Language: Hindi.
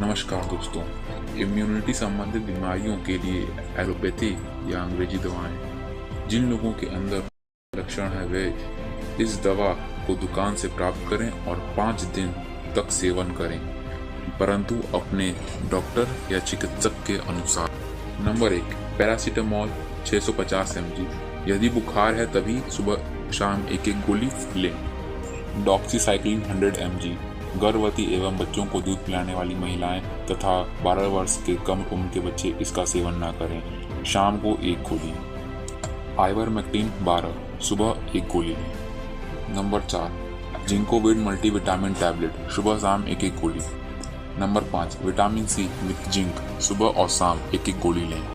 नमस्कार दोस्तों। इम्यूनिटी संबंधित बीमारियों के लिए एलोपैथी या अंग्रेजी दवाएं जिन लोगों के अंदर लक्षण है वे इस दवा को दुकान से प्राप्त करें और 5 दिन तक सेवन करें, परंतु अपने डॉक्टर या चिकित्सक के अनुसार। Number 1, paracetamol 650 mg। यदि बुखार है तभी सुबह शाम एक गोली लें। Doxycycline 100 mg। गर्भवती एवं बच्चों को दूध पिलाने वाली महिलाएं तथा 12 वर्ष के कम उम्र के बच्चे इसका सेवन न करें। शाम को एक गोली। आइवरमेक्टिन 12, सुबह एक गोली लें। नंबर 4, जिंकोविट मल्टीविटामिन टैबलेट, सुबह शाम एक गोली। Number 5, vitamin C with zinc, सुबह और शाम एक गोली लें।